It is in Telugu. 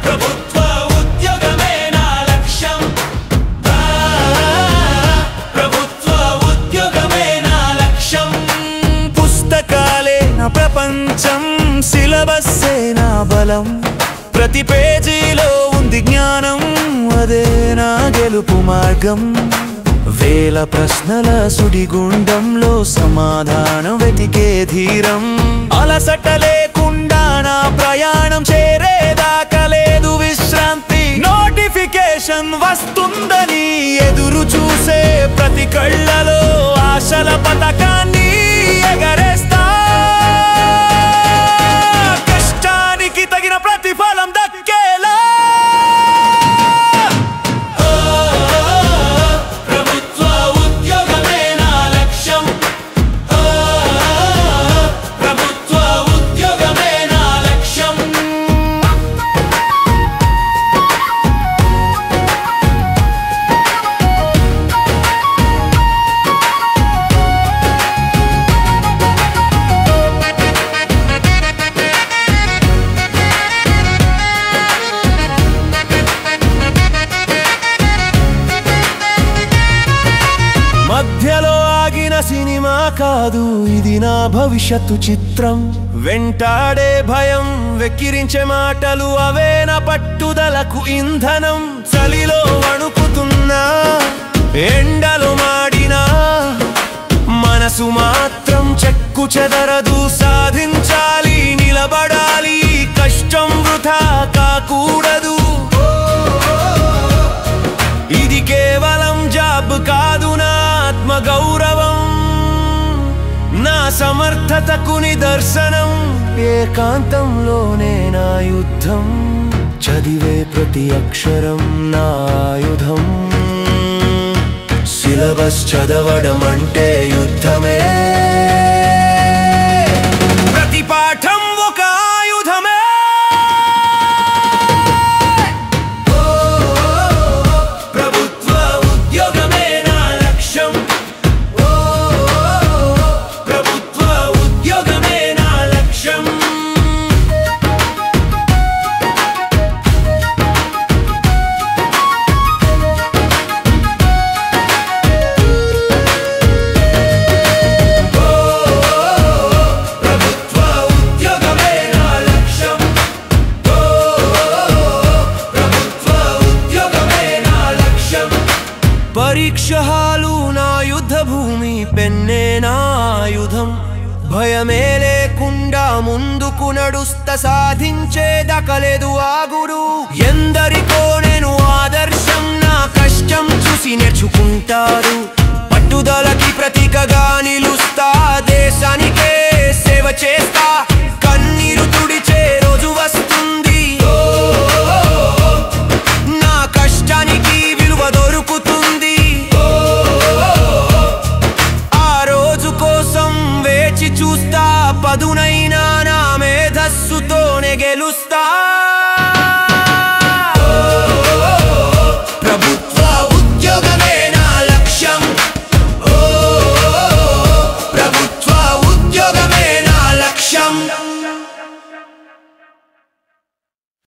ప్రభుత్వ ఉద్యోగమే నా లక్ష్యం ప్రభుత్వ ఉద్యోగమే నా లక్ష్యం పుస్తకాలే నా ప్రపంచం సిలబస్సే నా బలం ప్రతి పేజీలో ఉంది జ్ఞానం అదే నా గెలుపు మార్గం వేల ప్రశ్నల సుడిగుండంలో సమాధానం వెతికే ధీరం అలసట లేకుండా నా ప్రయాణం చేరేదాకా లేదు విశ్రాంతి నోటిఫికేషన్ వస్తుందని ఎదురు చూసే ప్రతి కళ్ళలో ఆశల పతకాన్ని ఎగరేస్తా కష్టానికి తగిన ప్రతిఫలం దక్కేలా మధ్యలో ఆగిన సినిమా కాదు ఇది నా భవిష్యత్తు చిత్రం వెంటాడే భయం వెక్కిరించే మాటలు అవే నా పట్టుదలకు ఇంధనం చలిలో వణుకుతున్నా ఎండలు మాడినా మనసు మాత్రం చెక్కు చెదరదు సాధించాలి నిలబడాలి కష్టం వృథా కాకూడదు ఇది కేవలం జాబ్ కాదు నా ఆత్మగౌరవం నా సమర్థతకు నిదర్శనం ఏకాంతంలోనే నా యుద్ధం చదివే ప్రతి అక్షరం నా ఆయుధం సిలబస్ చదవడం అంటే యుద్ధమే ప్రతి పాఠం ఒక ఆయుధమే పరీక్ష హాలు నా యుద్ధ భూమి పెన్నే నా ఆయుధం భయమే లేకుండా ముందుకు నడుస్తా సాధించేదకలేదు ఆగుడు ఎందరికో నేను ఆదర్శం నా కష్టం చూసి నేర్చుకుంటారు పట్టుదలకి ప్రతీకగా నిలుస్తా దేశానికే సేవ చేస్తా కన్నీరు తుడిచే రోజు వస్తుంది నా కష్టానికి విలువ దొరుకుతుంది చూస్తా పదునైనా నా మేధస్సుతోనే గెలుస్తా